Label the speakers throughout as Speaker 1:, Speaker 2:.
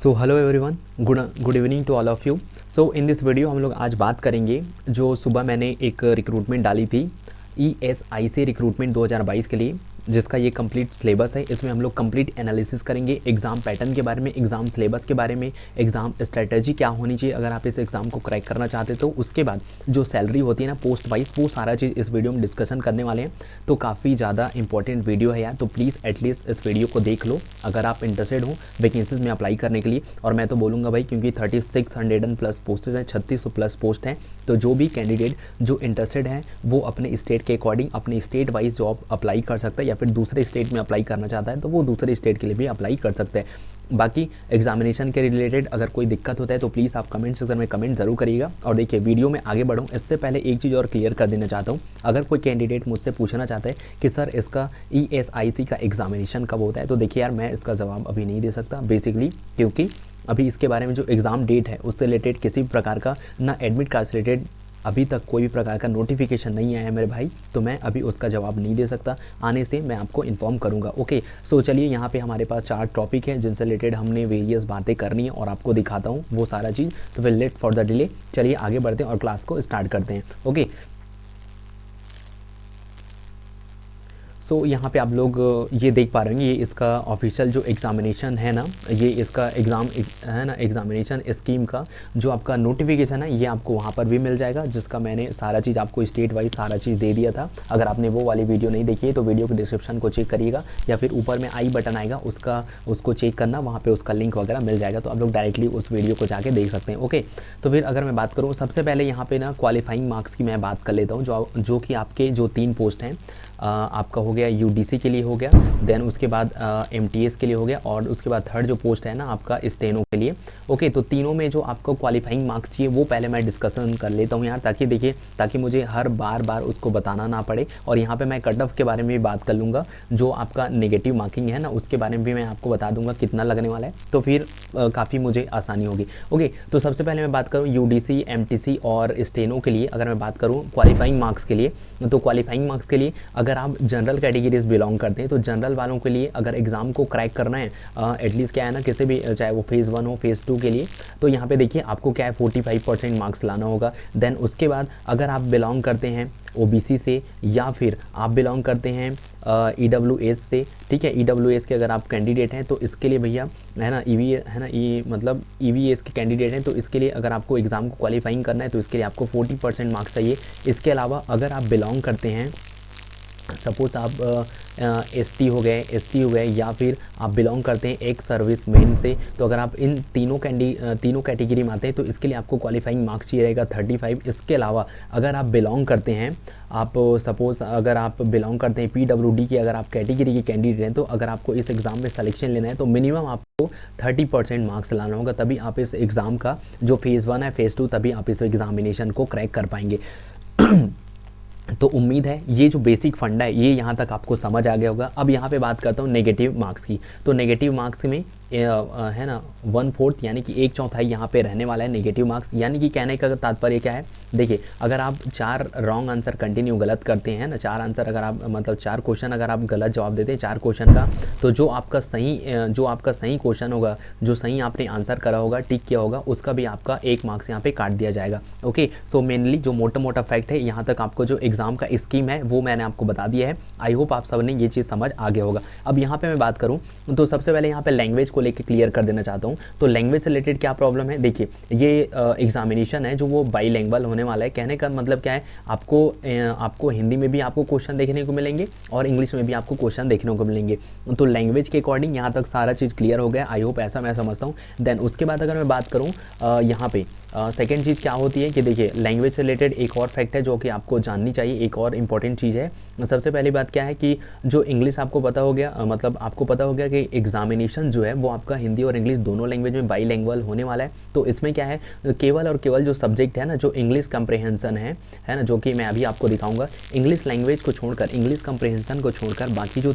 Speaker 1: So hello everyone, good evening to all of you. So in this video हम लोग आज बात करेंगे जो सुबह मैंने एक रिक्रूटमेंट डाली थी ESIC रिक्रूटमेंट 2022 के लिए, जिसका ये कंप्लीट सिलेबस है। इसमें हम लोग कंप्लीट एनालिसिस करेंगे एग्ज़ाम पैटर्न के बारे में, एग्ज़ाम सिलेबस के बारे में, एग्ज़ाम स्ट्रेटजी क्या होनी चाहिए अगर आप इस एग्ज़ाम को क्रैक करना चाहते तो उसके बाद जो सैलरी होती है ना पोस्ट वाइज, वो सारा चीज़ इस वीडियो में डिस्कशन करने वाले हैं। तो काफ़ी ज़्यादा इंपॉर्टेंट वीडियो है यार, तो प्लीज़ एटलीस्ट इस वीडियो को देख लो अगर आप इंटरेस्टेड हो वैकेंसीज में अप्लाई करने के लिए। और मैं तो बोलूँगा भाई, क्योंकि 3600+ पोस्टेज हैं, 3600+ पोस्ट हैं, तो जो भी कैंडिडेट जो इंटरेस्टेड हैं वो अपने स्टेट के अकॉर्डिंग अपने स्टेट वाइज जॉब अप्लाई कर सकता है, या फिर दूसरे स्टेट में अप्लाई करना चाहता है तो वो दूसरे स्टेट के लिए भी अप्लाई कर सकते हैं। बाकी एग्जामिनेशन के रिलेटेड अगर कोई दिक्कत होता है तो प्लीज़ आप कमेंट सेक्शन में कमेंट ज़रूर करिएगा। और देखिए, वीडियो में आगे बढ़ूँ इससे पहले एक चीज़ और क्लियर कर देना चाहता हूँ। अगर कोई कैंडिडेट मुझसे पूछना चाहता है कि सर इसका ESIC का एग्जामिनेशन कब होता है, तो देखिए यार, मैं इसका जवाब अभी नहीं दे सकता बेसिकली, क्योंकि अभी इसके बारे में जो एग्ज़ाम डेट है उससे रिलेटेड किसी भी प्रकार का ना एडमिट कार्ड से रिलेटेड अभी तक कोई भी प्रकार का नोटिफिकेशन नहीं आया है मेरे भाई, तो मैं अभी उसका जवाब नहीं दे सकता। आने से मैं आपको इन्फॉर्म करूंगा। ओके, सो चलिए, यहाँ पे हमारे पास 4 टॉपिक है जिनसे रिलेटेड हमने वेरियस बातें करनी है और आपको दिखाता हूँ वो सारा चीज़। तो फिर लेट फॉर द डिले, चलिए आगे बढ़ते हैं और क्लास को स्टार्ट करते हैं। ओके, सो यहाँ पे आप लोग ये देख पा रहे हैं, ये इसका ऑफिशियल जो एग्ज़ामिनेशन है ना, ये इसका एग्ज़ाम है ना, एग्ज़ामिनेशन स्कीम का जो आपका नोटिफिकेशन है ये आपको वहाँ पर भी मिल जाएगा, जिसका मैंने सारा चीज़ आपको स्टेट वाइज सारा चीज़ दे दिया था। अगर आपने वो वाली वीडियो नहीं देखी है तो वीडियो के डिस्क्रिप्शन को चेक करिएगा, या फिर ऊपर में आई बटन आएगा उसको चेक करना, वहाँ पर उसका लिंक वगैरह मिल जाएगा, तो आप लोग डायरेक्टली उस वीडियो को जाके देख सकते हैं। ओके, तो फिर अगर मैं बात करूँ, सबसे पहले यहाँ पर ना क्वालिफाइंग मार्क्स की मैं बात कर लेता हूँ, जो कि आपके जो 3 पोस्ट हैं, आपका हो गया UDC के लिए हो गया, देन उसके बाद MTS के लिए हो गया, और उसके बाद थर्ड जो पोस्ट है ना आपका स्टेनो के लिए। ओके, तो तीनों में जो आपको क्वालिफाइंग मार्क्स चाहिए वो पहले मैं डिस्कशन कर लेता हूँ यार, ताकि देखिए, ताकि मुझे हर बार उसको बताना ना पड़े। और यहाँ पे मैं कट ऑफ के बारे में भी बात कर लूँगा, जो आपका नेगेटिव मार्किंग है ना उसके बारे में भी मैं आपको बता दूंगा कितना लगने वाला है, तो फिर काफ़ी मुझे आसानी होगी। ओके, तो सबसे पहले मैं बात करूँ UDC, MTC और स्टेनो के लिए। अगर मैं बात करूँ क्वालिफाइंग मार्क्स के लिए, तो क्वालिफाइंग मार्क्स के लिए अगर आप जनरल कैटेगरीज बिलोंग करते हैं तो जनरल वालों के लिए अगर एग्ज़ाम को क्रैक करना है, एटलीस्ट क्या है ना, किसी भी चाहे वो फेज़ 1 हो फेज़ 2 के लिए, तो यहाँ पे देखिए आपको क्या है 45% मार्क्स लाना होगा। देन उसके बाद अगर आप बिलोंग करते हैं OBC से, या फिर आप बिलोंग करते हैं EWS से, ठीक है, EWS के अगर आप कैंडिडेट हैं तो इसके लिए भैया है ना मतलब EVS के कैंडिडेट हैं, तो इसके लिए अगर आपको एग्ज़ाम को क्वालिफाइंग करना है तो इसके लिए आपको 40% मार्क्स चाहिए। इसके अलावा अगर आप बिलोंग करते हैं, सपोज़ आप ST हो गए, या फिर आप बिलोंग करते हैं एक सर्विस मैन से, तो अगर आप इन तीनों कैटेगरी में आते हैं तो इसके लिए आपको क्वालिफाइंग मार्क्स चाहिए रहेगा 35। इसके अलावा अगर आप बिलोंग करते हैं, आप सपोज़ अगर आप बिलोंग करते हैं PWD की अगर आप कैटेगरी के कैंडिडेट हैं, तो अगर आपको इस एग्ज़ाम में सिलेक्शन लेना है तो मिनिमम आपको 30% मार्क्स लाना होगा, तभी आप इस एग्ज़ाम का जो फेज़ 1 है फेज़ 2, तभी आप इस एग्ज़ामिनेशन को क्रैक कर पाएंगे। तो उम्मीद है ये जो बेसिक फंडा है ये यहाँ तक आपको समझ आ गया होगा। अब यहाँ पे बात करता हूँ नेगेटिव मार्क्स की। तो नेगेटिव मार्क्स में है ना 1/4 यानी कि 1/4 यहाँ पे रहने वाला है नेगेटिव मार्क्स। यानी कि कहने का तात्पर्य क्या है, देखिए, अगर आप 4 रॉन्ग आंसर कंटिन्यू गलत करते हैं ना, 4 आंसर अगर आप मतलब 4 क्वेश्चन अगर आप गलत जवाब देते हैं 4 क्वेश्चन का, तो जो आपका सही क्वेश्चन होगा, जो सही आपने आंसर करा होगा, टिक किया होगा, उसका भी आपका 1 मार्क्स यहाँ पे काट दिया जाएगा। ओके, सो मेनली जो मोटा फैक्ट है, यहाँ तक आपको जो एग्जाम का स्कीम है वो मैंने आपको बता दिया है। आई होप आप सबने ये चीज़ समझ आ गया होगा। अब यहाँ पे मैं बात करूँ तो सबसे पहले यहाँ पे लैंग्वेज को लेकर क्लियर कर देना चाहता हूँ। तो लैंग्वेज से रिलेटेड क्या प्रॉब्लम है, देखिए, ये एग्जामिनेशन है जो वो बाईलैंग्वेज होने वाला है। कहने का मतलब क्या है, आपको हिंदी में भी आपको क्वेश्चन देखने को मिलेंगे और इंग्लिश में भी आपको क्वेश्चन देखने को मिलेंगे। तो लैंग्वेज के अकॉर्डिंग यहाँ तक सारा चीज़ क्लियर हो गया, आई होप, ऐसा मैं समझता हूँ। देन उसके बाद अगर मैं बात करूँ यहाँ पे सेकेंड चीज़ क्या होती है कि देखिए, लैंग्वेज से रिलेटेड एक और फैक्ट है जो कि आपको जाननी चाहिए, एक और इम्पॉर्टेंट चीज़ है। सबसे पहली बात क्या है कि जो इंग्लिश आपको पता हो गया, मतलब आपको पता हो गया कि एग्जामिनेशन जो है वो आपका हिंदी और इंग्लिश दोनों लैंग्वेज में बाईलैंग्वेज होने वाला है। तो इसमें क्या है, केवल और केवल जो सब्जेक्ट है ना, जो इंग्लिश कंप्रेहेंशन है ना, जो कि मैं अभी आपको दिखाऊंगा, इंग्लिश लैंग्वेज को छोड़कर, इंग्लिश कंप्रेहेंशन को छोड़कर बाकी जो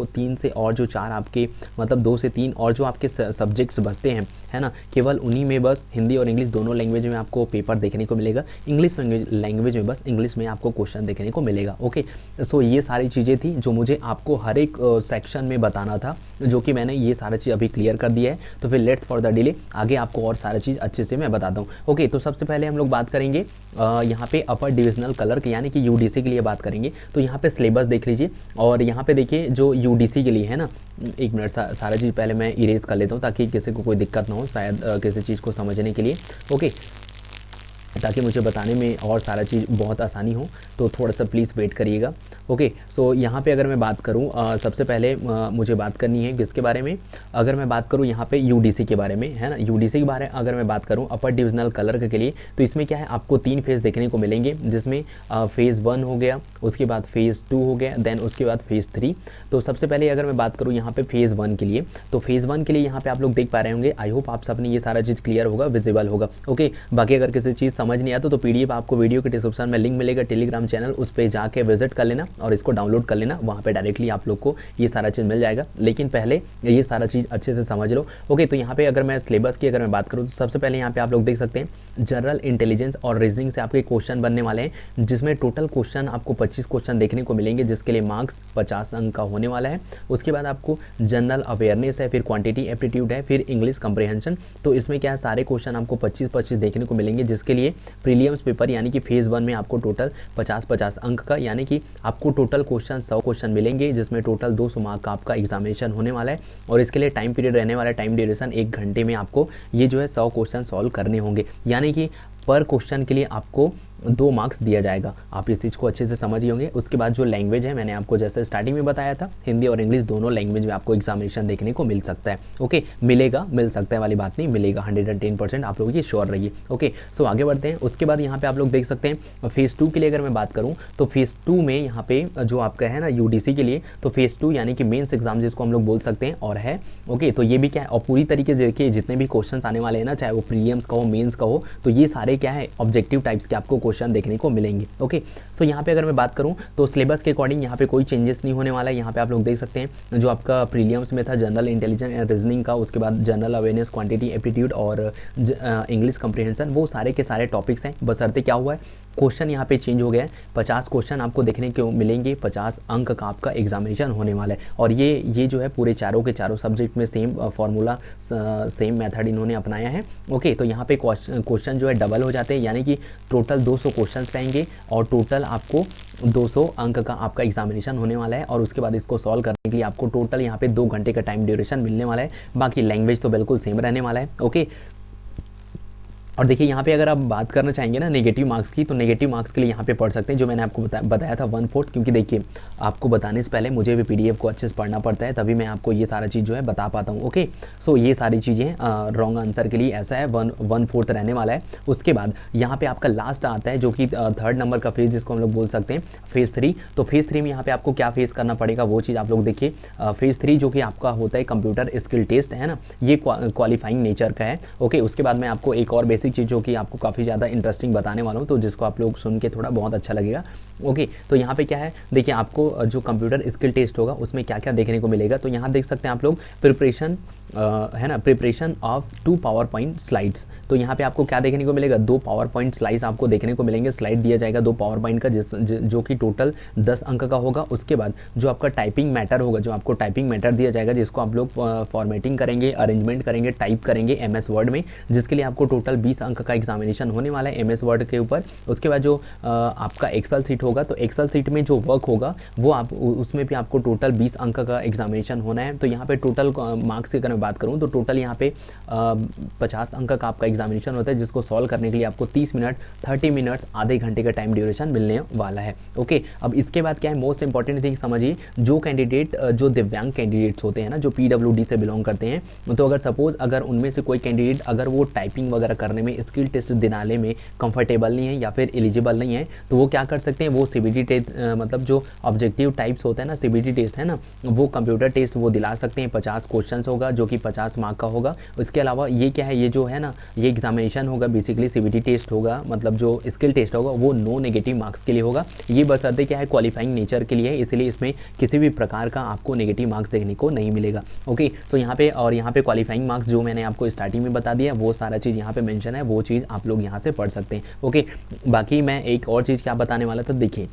Speaker 1: 3 से और जो 4 आपके मतलब 2 से 3 और जो आपके सब्जेक्ट्स बचते हैं, है ना, केवल उन्हीं में बस हिंदी और इंग्लिश दोनों लैंग्वेज में आपको पेपर देखने को मिलेगा, इंग्लिश लैंग्वेज में बस इंग्लिश में आपको क्वेश्चन देखने को मिलेगा। ओके, सो ये सारी चीज़ें थी जो मुझे आपको हर एक सेक्शन में बताना था, जो कि मैंने ये सारा चीज़ अभी क्लियर कर दिया है। तो फिर लेट्स फॉर द डिले, आगे आपको और सारा चीज़ अच्छे से मैं बताता हूँ। ओके, तो सबसे पहले हम लोग बात करेंगे यहाँ पे अपर डिविजनल क्लर्क यानी कि यूडीसी के लिए बात करेंगे। तो यहाँ पे सिलेबस देख लीजिए, और यहाँ पे देखिए जो यूडीसी के लिए है ना, एक मिनट सारा चीज़ पहले मैं इरेज कर लेता हूँ ताकि किसी को कोई दिक्कत ना हो, शायद किसी चीज़ को समझने के लिए। ओके, ताकि मुझे बताने में और सारा चीज़ बहुत आसानी हो, तो थोड़ा सा प्लीज़ वेट करिएगा। ओके, सो यहाँ पे अगर मैं बात करूँ सबसे पहले मुझे बात करनी है किसके बारे में, अगर मैं बात करूँ यहाँ पे यूडीसी के बारे में, है ना, यूडीसी के बारे में अगर मैं बात करूँ अपर डिविजनल क्लर्क के लिए, तो इसमें क्या है, आपको 3 फेज़ देखने को मिलेंगे, जिसमें फेज़ 1 हो गया, उसके बाद फेज़ 2 हो गया, देन उसके बाद फेज़ 3। तो सबसे पहले अगर मैं बात करूँ यहाँ पे फेज़ 1 के लिए, तो फेज़ 1 के लिए यहाँ पे आप लोग देख पा रहे होंगे, आई होप आप सबने ये सारा चीज़ क्लियर होगा, विजिबल होगा। ओके, बाकी अगर किसी चीज़ समझ नहीं आता तो पीडीएफ आपको वीडियो के डिस्क्रिप्शन में लिंक मिलेगा, टेलीग्राम चैनल, उस पर जाके विजिट कर लेना और इसको डाउनलोड कर लेना, वहाँ पे डायरेक्टली आप लोग को ये सारा चीज़ मिल जाएगा। लेकिन पहले ये सारा चीज़ अच्छे से समझ लो। ओके, तो यहाँ पे अगर मैं सिलेबस की अगर मैं बात करूँ तो सबसे पहले यहाँ पे आप लोग देख सकते हैं जनरल इंटेलिजेंस और रीजनिंग से आपके क्वेश्चन बनने वाले हैं, जिसमें टोटल क्वेश्चन आपको 25 क्वेश्चन देखने को मिलेंगे, जिसके लिए मार्क्स 50 अंक का होने वाला है। उसके बाद आपको जनरल अवेयरनेस है, फिर क्वांटिटी एप्टीट्यूड है, फिर इंग्लिश कंप्रीहेंशन। तो इसमें क्या है, सारे क्वेश्चन आपको 25-25 देखने को मिलेंगे, जिसके लिए प्रीलिम्स पेपर यानी कि फेज़ 1 में आपको टोटल 50-50 अंक का, यानी कि आपको टोटल क्वेश्चन 100 क्वेश्चन मिलेंगे, जिसमें टोटल 200 मार्क का आपका एग्जामिनेशन होने वाला है। और इसके लिए टाइम पीरियड रहने वाला है, टाइम ड्यूरेशन 1 घंटे में आपको ये जो है 100 क्वेश्चन सॉल्व करने होंगे, यानी कि पर क्वेश्चन के लिए आपको 2 मार्क्स दिया जाएगा। आप इस चीज़ को अच्छे से समझ ही होंगे। उसके बाद जो लैंग्वेज है, मैंने आपको जैसे स्टार्टिंग में बताया था, हिंदी और इंग्लिश दोनों लैंग्वेज में आपको एग्जामिनेशन देखने को मिल सकता है। ओके, मिलेगा, मिल सकता है वाली बात नहीं, मिलेगा 110% आप लोग ये श्योर रहिए। ओके, सो आगे बढ़ते हैं। उसके बाद यहाँ पे आप लोग देख सकते हैं फेज़ 2 के लिए अगर मैं बात करूँ तो फेज़ 2 में यहाँ पे जो आपका है ना यूडीसी के लिए, तो फेज़ 2 यानी कि मेंस एग्जाम जिसको हम लोग बोल सकते हैं और है। ओके, तो ये भी क्या है, और पूरी तरीके से देखिए जितने भी क्वेश्चन आने वाले हैं ना, चाहे वो प्रीलिम्स का हो, मेंस का हो, तो ये सारे क्या है, ऑब्जेक्टिव टाइप्स के आपको क्वेश्चन देखने को मिलेंगे। ओके, सो यहाँ पे अगर मैं बात करूँ तो सिलेबस के अकॉर्डिंग यहाँ पे कोई चेंजेस नहीं होने वाला है। यहाँ पे आप लोग देख सकते हैं जो आपका प्रीलिम्स में था जनरल इंटेलिजेंस एंड रीजनिंग का, उसके बाद जनरल अवेयरनेस, क्वांटिटी एप्टीट्यूड और इंग्लिश कंप्रीहेंशन, वो सारे के सारे टॉपिक्स हैं। बशर्ते क्या हुआ है, क्वेश्चन यहाँ पे चेंज हो गया है, 50 क्वेश्चन आपको देखने को मिलेंगे, 50 अंक का आपका एग्जामिनेशन होने वाला है। और ये जो है पूरे चारों के चारों सब्जेक्ट में सेम फॉर्मूला, सेम मेथड इन्होंने अपनाया है। ओके, तो यहाँ पे क्वेश्चन जो है डबल हो जाते हैं, यानी कि टोटल 200 क्वेश्चन रहेंगे और टोटल आपको 200 अंक का आपका एग्जामिनेशन होने वाला है। और उसके बाद इसको सॉल्व करने के लिए आपको टोटल यहाँ पे 2 घंटे का टाइम ड्यूरेशन मिलने वाला है। बाकी लैंग्वेज तो बिल्कुल सेम रहने वाला है। ओके, और देखिए यहाँ पे अगर आप बात करना चाहेंगे ना नेगेटिव मार्क्स की, तो नेगेटिव मार्क्स के लिए यहाँ पे पढ़ सकते हैं, जो मैंने आपको बताया था 1/4, क्योंकि देखिए आपको बताने से पहले मुझे भी पीडीएफ को अच्छे से पढ़ना पड़ता है, तभी मैं आपको ये सारा चीज़ जो है बता पाता हूँ। ओके, सो ये सारी चीज़ें रॉन्ग आंसर के लिए ऐसा है 1/4 रहने वाला है। उसके बाद यहाँ पे आपका लास्ट आता है जो कि 3rd नंबर का फेज़, जिसको हम लोग बोल सकते हैं फेज़ 3। तो फेज़ 3 में यहाँ पे आपको क्या फेस करना पड़ेगा वो चीज़ आप लोग देखिए। फेज़ 3 जो कि आपका होता है कंप्यूटर स्किल टेस्ट, है ना, ये क्वालिफाइंग नेचर का है। ओके, उसके बाद मैं आपको एक और बेसिक चीज़ जो कि आपको काफ़ी ज़्यादा इंटरेस्टिंग बताने वाला हूँ, तो जिसको आप लोग सुन के थोड़ा बहुत अच्छा लगेगा। ओके, तो यहाँ पे क्या है, देखिए आपको जो कंप्यूटर स्किल टेस्ट होगा उसमें क्या क्या देखने को मिलेगा। तो यहाँ देख सकते हैं आप लोग प्रिपरेशन, है ना, preparation of 2 power point slides. तो यहाँ पे आपको क्या देखने को मिलेगा, 2 पावर पॉइंट स्लाइड्स आपको देखने को मिलेंगे। स्लाइड दिया जाएगा 2 पावर पॉइंट का, जो कि टोटल 10 अंक का होगा। उसके बाद जो आपका टाइपिंग मैटर होगा, जो आपको टाइपिंग मैटर दिया जाएगा, जिसको आप लोग फॉर्मेटिंग करेंगे, अरेंजमेंट करेंगे, टाइप करेंगे MS वर्ड में, जिसके लिए आपको टोटल 20 अंक का एग्जामिनेशन होने वाला है MS वर्ड के ऊपर। उसके बाद जो आपका एक्सेल सीट होगा, तो एक्सेल सीट में जो वर्क होगा वो आप उसमें भी आपको टोटल 20 अंक का एग्जामिनेशन होना है। तो यहाँ पे टोटल मार्क्स की अगर मैं बात करूँ तो टोटल यहाँ पे 50 अंक का आपका एग्जामिनेशन होता है, जिसको सॉल्व करने के लिए आपको 30 मिनट, 30 मिनट्स, आधे घंटे का टाइम ड्यूरेशन मिलने वाला है। ओके, अब इसके बाद क्या है, मोस्ट इंपॉर्टेंट थिंग समझिए, जो कैंडिडेट जो दिव्यांग कैंडिडेट्स होते हैं ना, जो PWD से बिलोंग करते हैं, तो अगर सपोज अगर उनमें से कोई कैंडिडेट अगर वो टाइपिंग वगैरह करने में, स्किल टेस्ट दिलाने में कंफर्टेबल नहीं है या फिर एलिजिबल नहीं है, तो वो क्या कर सकते हैं, वो CBT टेस्ट, मतलब जो ऑब्जेक्टिव टाइप्स होता है ना, CBT टेस्ट है ना, वो कंप्यूटर टेस्ट वो दिला सकते हैं। 50 क्वेश्चन होगा जो कि 50 मार्क का होगा। उसके अलावा ये क्या है, ये जो है ना, ये एग्जामिनेशन होगा बेसिकली CBT टेस्ट होगा, मतलब जो स्किल टेस्ट होगा वो नो नेगेटिव मार्क्स के लिए होगा। ये बशर्ते क्या है, क्वालिफाइंग नेचर के लिए है, इसलिए इसमें किसी भी प्रकार का आपको नेगेटिव मार्क्स देखने को नहीं मिलेगा। ओके, सो यहाँ पे, और यहाँ पे क्वालिफाइंग मार्क्स जो मैंने आपको स्टार्टिंग में बता दिया, वो सारा चीज़ यहाँ पे मेंशन है वो चीज़ आप लोग यहाँ से पढ़ सकते हैं। ओके, बाकी मैं एक और चीज़ क्या बताने वाला था, देखिए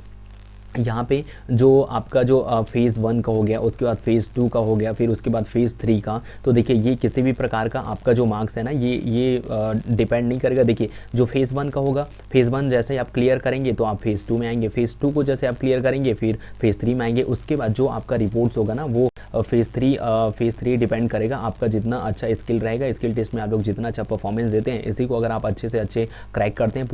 Speaker 1: यहाँ पे जो आपका जो फेज़ 1 का हो गया, उसके बाद फेज़ 2 का हो गया, फिर उसके बाद फेज़ 3 का, तो देखिए ये किसी भी प्रकार का आपका जो मार्क्स है ना ये डिपेंड नहीं करेगा। देखिए जो फेज़ 1 का होगा, फेज़ 1 जैसे ही आप क्लियर करेंगे तो आप फेज़ 2 में आएंगे, फेज़ 2 को जैसे आप क्लियर करेंगे फिर फेज़ 3 में आएंगे। उसके बाद जो आपका रिपोर्ट्स होगा ना वो फेज़ 3 डिपेंड करेगा आपका जितना अच्छा स्किल रहेगा, स्किल टेस्ट में आप लोग जितना अच्छा परफॉर्मेंस देते हैं, इसी को अगर आप अच्छे से अच्छे क्रैक करते हैं,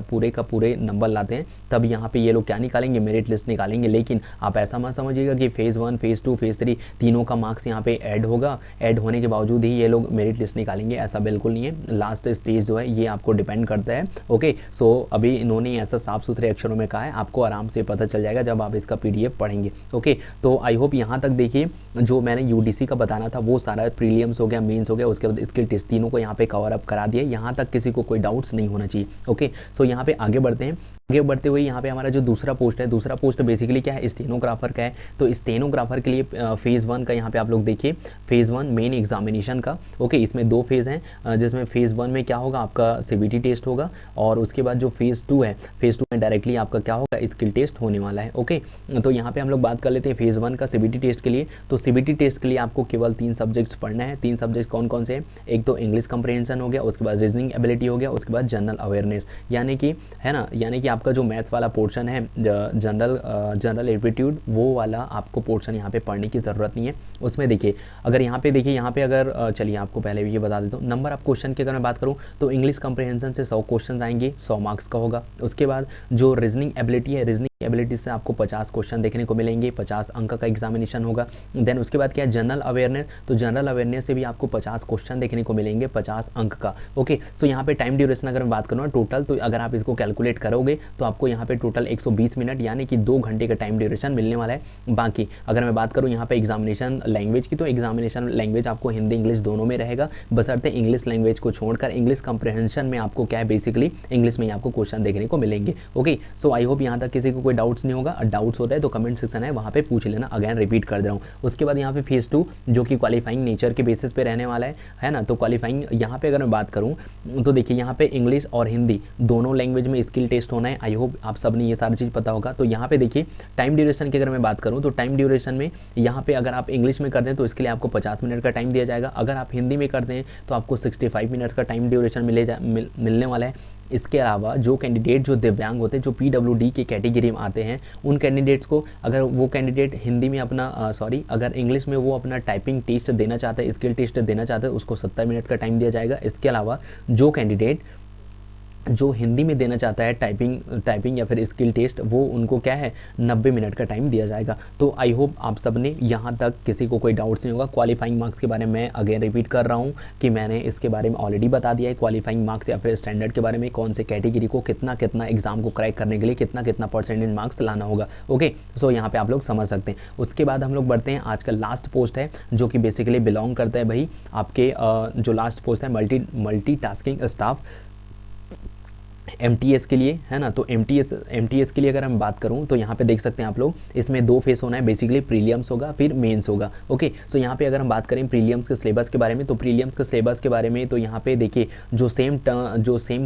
Speaker 1: पूरे का पूरे नंबर लाते हैं, तब यहाँ पे ये लोग क्या निकालेंगे, मेरिट लिस्ट निकालेंगे। लेकिन आप ऐसा मत समझिएगा कि फेज़ 1, फेज़ 2, फेज़ 3 तीनों का मार्क्स यहाँ पे ऐड होगा, ऐड होने के बावजूद ही ये लोग मेरिट लिस्ट निकालेंगे, ऐसा बिल्कुल नहीं है। लास्ट स्टेज जो है ये आपको डिपेंड करता है। ओके, सो अभी इन्होंने ऐसा साफ सुथरे अक्षरों में कहा है, आपको आराम से पता चल जाएगा जब आप इसका PDF पढ़ेंगे। ओके, तो आई होप यहाँ तक देखिए जो मैंने UDC का बताना था वो सारा प्रीलियम्स हो गया, मेंस हो गया, उसके बाद स्किल टेस्ट, तीनों को यहाँ पे कवर अप करा दिया। यहाँ तक किसी को कोई डाउट्स नहीं होना चाहिए। ओके, सो यहाँ पे आगे बढ़ते हैं। आगे बढ़ते हुए यहाँ पे हमारा जो दूसरा पोस्ट है, दूसरा पोस्ट बेसिकली क्या है, स्टेनोग्राफर का है। तो स्टेनोग्राफर के लिए फेज़ 1 का यहाँ पे आप लोग देखिए, फेज़ 1 मेन एग्जामिनेशन का। ओके, इसमें 2 फेज़ हैं, जिसमें फेज़ 1 में क्या होगा, आपका CBT टेस्ट होगा, और उसके बाद जो फेज़ 2 है, फेज़ 2 में डायरेक्टली आपका क्या होगा, स्किल टेस्ट होने वाला है। ओके, तो यहाँ पे हम लोग बात कर लेते हैं फेज़ 1 का CBT टेस्ट के लिए। तो CBT टेस्ट के लिए आपको केवल 3 सब्जेक्ट्स पढ़ना है। 3 सब्जेक्ट कौन कौन से हैं, एक तो इंग्लिश कंप्रहेंशन हो गया, उसके बाद रीजनिंग एबिलिटी हो गया, उसके बाद जनरल अवेयरनेस, यानी कि है ना, यानी कि आपका जो मैथ्स वाला पोर्शन है, जनरल एप्टीट्यूड, वो वाला आपको पोर्शन यहाँ पे पढ़ने की ज़रूरत नहीं है। उसमें देखिए, अगर यहाँ पे देखिए, यहाँ पे अगर चलिए आपको पहले भी ये बता देता हूँ, नंबर ऑफ क्वेश्चन की अगर मैं बात करूँ तो इंग्लिश कंप्रहेंशन से 100 क्वेश्चन आएंगे, 100 मार्क्स का होगा। उसके बाद जो रीजनिंग एबिलिटी है, रीजनिंग एबिलिटी से आपको 50 क्वेश्चन देखने को मिलेंगे, 50 अंक का एग्जामिनेशन होगा। देन उसके बाद क्या है, जनरल अवेयरनेस, तो जनरल अवेयरनेस से भी आपको 50 क्वेश्चन देखने को मिलेंगे, 50 अंक का। ओके, सो यहाँ पे टाइम ड्यूरेशन अगर मैं बात करूँ टोटल, तो अगर आप इसको कैलकुलेट करोगे तो आपको यहाँ पे टोटल 120 मिनट यानी कि 2 घंटे का टाइम ड्यूरेशन मिलने वाला है। बाकी अगर मैं बात करूँ यहाँ पे एग्जामिनेशन लैंग्वेज की, तो एग्जामिनेशन लैंग्वेज आपको हिंदी इंग्लिश दोनों में रहेगा, बशर्ते इंग्लिश लैंग्वेज को छोड़कर इंग्लिश कंप्रहेंशन में आपको क्या है, बेसिकली इंग्लिश में ही आपको क्वेश्चन देखने को मिलेंगे। ओके, सो आई होप यहाँ तक किसी को कोई डाउट्स नहीं होगा। डाउट्स होता है तो कमेंट सेक्शन है वहाँ पे पूछ लेना, अगेन रिपीट कर दे रहा हूँ। उसके बाद यहाँ पे फेज़ 2 जो कि क्वालिफाइंग नेचर के बेसिस पे रहने वाला है ना। तो क्वालिफाइंग यहाँ पे अगर मैं बात करूँ तो देखिए, यहाँ पे इंग्लिश और हिंदी दोनों लैंग्वेज में स्किल टेस्ट होना है। आई होप आप सब ने ये सारी चीज़ पता होगा। तो यहाँ पे देखिए टाइम ड्यूरेशन की अगर मैं बात करूँ तो टाइम ड्यूरेशन में यहाँ पे अगर आप इंग्लिश में करते हैं तो इसके लिए आपको 50 मिनट का टाइम दिया जाएगा। अगर आप हिंदी में करते हैं तो आपको 65 मिनट का टाइम ड्यूरेशन मिलने वाला है। इसके अलावा जो कैंडिडेट जो दिव्यांग होते हैं, जो PWD के कैटेगरी में आते हैं, उन कैंडिडेट्स को अगर वो कैंडिडेट हिंदी में अपना अगर इंग्लिश में वो अपना टाइपिंग टेस्ट देना चाहता है, स्किल टेस्ट देना चाहता है, उसको 70 मिनट का टाइम दिया जाएगा। इसके अलावा जो कैंडिडेट जो हिंदी में देना चाहता है टाइपिंग या फिर स्किल टेस्ट, वो उनको क्या है 90 मिनट का टाइम दिया जाएगा। तो आई होप आप सब ने यहाँ तक किसी को कोई डाउट्स नहीं होगा। क्वालिफाइंग मार्क्स के बारे में अगेन रिपीट कर रहा हूँ कि मैंने इसके बारे में ऑलरेडी बता दिया है। क्वालिफाइंग मार्क्स या फिर स्टैंडर्ड के बारे में, कौन से कैटेगरी को कितना एग्जाम को क्रैक करने के लिए कितना परसेंटेज मार्क्स लाना होगा। ओके, सो यहाँ पे आप लोग समझ सकते हैं। उसके बाद हम लोग बढ़ते हैं, आज का लास्ट पोस्ट है जो कि बेसिकली बिलोंग करता है भाई आपके जो लास्ट पोस्ट है मल्टीटास्किंग स्टाफ MTS के लिए, है ना। तो MTS के लिए अगर हम बात करूं तो यहाँ पे देख सकते हैं आप लोग, इसमें 2 फेस होना है, बेसिकली प्रीलियम्स होगा फिर मेंस होगा। ओके, सो यहाँ पे अगर हम बात करें प्रीलियम्स के सिलेबस के बारे में, तो प्रीलियम्स के सिलेबस के बारे में तो यहाँ पे देखिए जो सेम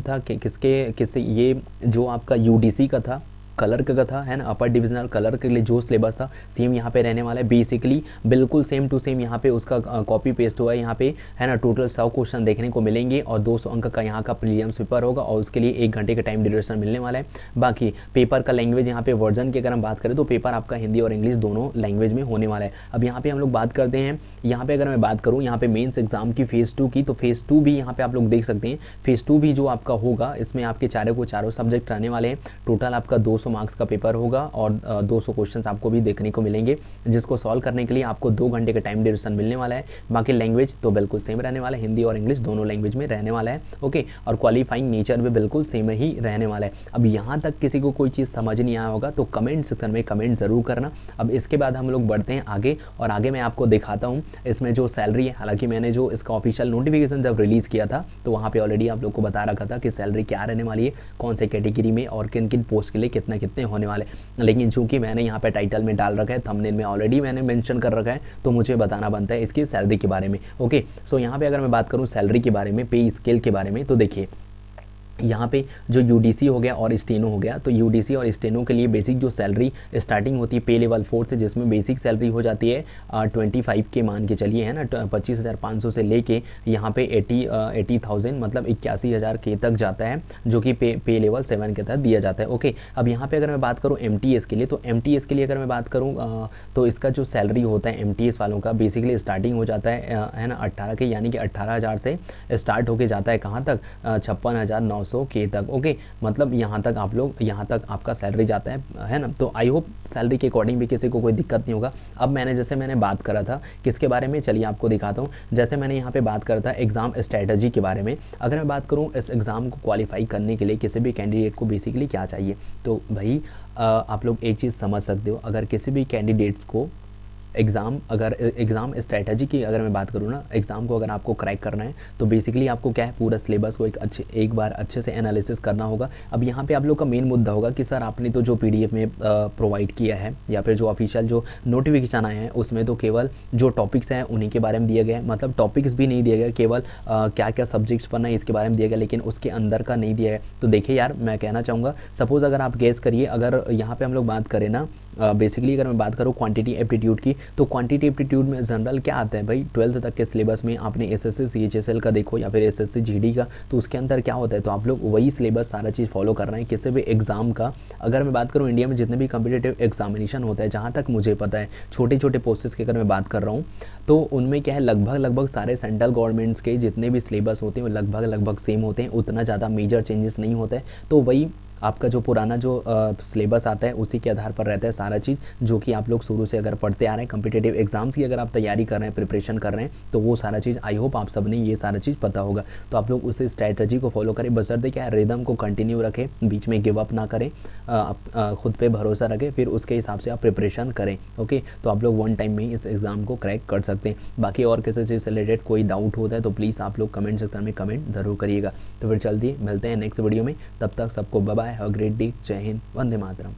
Speaker 1: था किससे ये जो आपका UDC का था, कलर का था, है ना, अपर डिविजनल कलर के लिए जो सिलेबस था सेम यहाँ पे रहने वाला है। बेसिकली बिल्कुल सेम टू सेम यहाँ पे उसका कॉपी पेस्ट हुआ है यहाँ पे, है ना। टोटल 100 क्वेश्चन देखने को मिलेंगे और 200 अंक का यहाँ का प्रीलियम्स पेपर होगा और उसके लिए 1 घंटे का टाइम ड्यूरेशन मिलने वाला है। बाकी पेपर का लैंग्वेज यहाँ पे वर्जन की अगर हम बात करें तो पेपर आपका हिंदी और इंग्लिश दोनों लैंग्वेज में होने वाला है। अब यहाँ पे हम लोग बात करते हैं, यहाँ पे अगर मैं बात करूँ यहाँ पे मेन्स एग्जाम की फेज़ 2 की, तो फेज़ 2 भी यहाँ पे आप लोग देख सकते हैं। फेज़ 2 भी जो आपका होगा इसमें आपके चारों सब्जेक्ट रहने वाले हैं। टोटल आपका 200 मार्क्स का पेपर होगा और 200 क्वेश्चंस आपको भी देखने को मिलेंगे, जिसको सॉल्व करने के लिए आपको 2 घंटे का टाइम ड्यूरेशन मिलने वाला है। बाकी लैंग्वेज तो बिल्कुल सेम रहने वाला है, हिंदी और इंग्लिश दोनों लैंग्वेज में रहने वाला है। ओके, और क्वालिफाइंग नेचर भी बिल्कुल सेम ही रहने वाला है। अब यहाँ तक किसी को कोई चीज़ समझ नहीं आया होगा तो कमेंट सेक्शन में कमेंट जरूर करना। अब इसके बाद हम लोग बढ़ते हैं आगे और आगे मैं आपको दिखाता हूँ इसमें जो सैलरी है। हालांकि मैंने जो इसका ऑफिशियल नोटिफिकेशन जब रिलीज़ किया था तो वहाँ पे ऑलरेडी आप लोग को बता रखा था कि सैलरी क्या रहने वाली है, कौन से कैटेगरी में और किन किन पोस्ट के लिए कितना कितने कितने होने वाले, लेकिन चूंकि मैंने यहाँ पे टाइटल में डाल रखा है, थंबनेल में ऑलरेडी मैंने मेंशन कर रखा है, तो मुझे बताना बनता है इसकी सैलरी के बारे में। ओके, सो यहाँ पे अगर मैं बात करूँ सैलरी के बारे में, पे स्केल के बारे में, तो देखिए यहाँ पे जो यूडीसी हो गया और स्टेनो हो गया, तो यूडीसी और स्टेनो के लिए बेसिक जो सैलरी स्टार्टिंग होती है पे लेवल 4 से, जिसमें बेसिक सैलरी हो जाती है 25 के मान के चलिए, है ना, 25,500 से लेके यहाँ पे 80,000 मतलब 81,000 के तक जाता है, जो कि पे लेवल 7 के तहत दिया जाता है। ओके, अब यहाँ पे अगर मैं बात करूँ एमटीएस के लिए, तो एमटीएस के लिए अगर मैं बात करूँ तो इसका जो सैलरी होता है एमटीएस वालों का बेसिकली स्टार्टिंग हो जाता है ना 18 के, यानी कि 18,000 से स्टार्ट होके जाता है कहाँ तक, 56,900 के तक। ओके, मतलब यहाँ तक आप लोग, यहाँ तक आपका सैलरी जाता है ना। तो आई होप सैलरी के अकॉर्डिंग भी किसी को कोई दिक्कत नहीं होगा। अब मैंने बात करा था किसके बारे में, चलिए आपको दिखाता हूँ। जैसे मैंने यहाँ पे बात करा था एग्जाम स्ट्रेटजी के बारे में। अगर मैं बात करूँ इस एग्ज़ाम को क्वालिफाई करने के लिए किसी भी कैंडिडेट को बेसिकली क्या चाहिए, तो भाई आप लोग एक चीज़ समझ सकते हो, अगर किसी भी कैंडिडेट्स को एग्ज़ाम स्ट्रेटजी की अगर मैं बात करूँ ना, एग्ज़ाम को अगर आपको क्रैक करना है, तो बेसिकली आपको क्या है, पूरा सिलेबस को एक बार अच्छे से एनालिसिस करना होगा। अब यहाँ पे आप लोग का मेन मुद्दा होगा कि सर आपने तो जो पीडीएफ में प्रोवाइड किया है या फिर जो ऑफिशियल जो नोटिफिकेशन आए हैं उसमें तो केवल जो टॉपिक्स हैं उन्हीं के बारे में दिया गया है, मतलब टॉपिक्स भी नहीं दिया गया, केवल क्या क्या सब्जेक्ट्स पढ़ना है इसके बारे में दिया गया, लेकिन उसके अंदर का नहीं दिया है। तो देखिए यार, मैं कहना चाहूँगा, सपोज़ अगर आप गेस करिए, अगर यहाँ पर हम लोग बात करें ना, बेसिकली अगर मैं बात करूँ क्वांटिटी एप्टीट्यूड की, तो क्वांटिटी एप्टीट्यूड में जनरल क्या आता है भाई, 12th तक के सिलेबस में आपने एसएससी सीएचएसएल का देखो या फिर एसएससी जीडी का, तो उसके अंदर क्या होता है, तो आप लोग वही सिलेबस सारा चीज़ फॉलो कर रहे हैं किसी भी एग्जाम का। अगर मैं बात करूँ इंडिया में जितने भी कम्पिटेटिव एग्जामिनेशन होता है, जहाँ तक मुझे पता है, छोटे छोटे पोस्टेस की अगर मैं बात कर रहा हूँ, तो उनमें क्या है, लगभग सारे सेंट्रल गवर्नमेंट्स के जितने भी सिलेबस होते हैं वो लगभग सेम होते हैं, उतना ज़्यादा मेजर चेंजेस नहीं होता है। तो वही आपका जो पुराना जो सिलेबस आता है उसी के आधार पर रहता है सारा चीज़, जो कि आप लोग शुरू से अगर पढ़ते आ रहे हैं, कम्पिटेटिव एग्जाम्स की अगर आप तैयारी कर रहे हैं, प्रिपरेशन कर रहे हैं, तो वो सारा चीज़ आई होप आप सब ने ये सारा चीज़ पता होगा। तो आप लोग उस स्ट्रैटेजी को फॉलो करें, बशर्ते क्या है, रिदम को कंटिन्यू रखें, बीच में गिव अप ना करें, खुद पे भरोसा रखें, फिर उसके हिसाब से आप प्रिपरेशन करें। ओके, तो आप लोग वन टाइम में ही इस एग्ज़ाम को क्रैक कर सकते हैं। बाकी और किसी चीज़ से रिलेटेड कोई डाउट होता है तो प्लीज़ आप लोग कमेंट सेक्शन में कमेंट ज़रूर करिएगा। तो फिर जल्दी मिलते हैं नेक्स्ट वीडियो में, तब तक सबको bye bye, have a great day, जय हिंद, वंदे मातरम।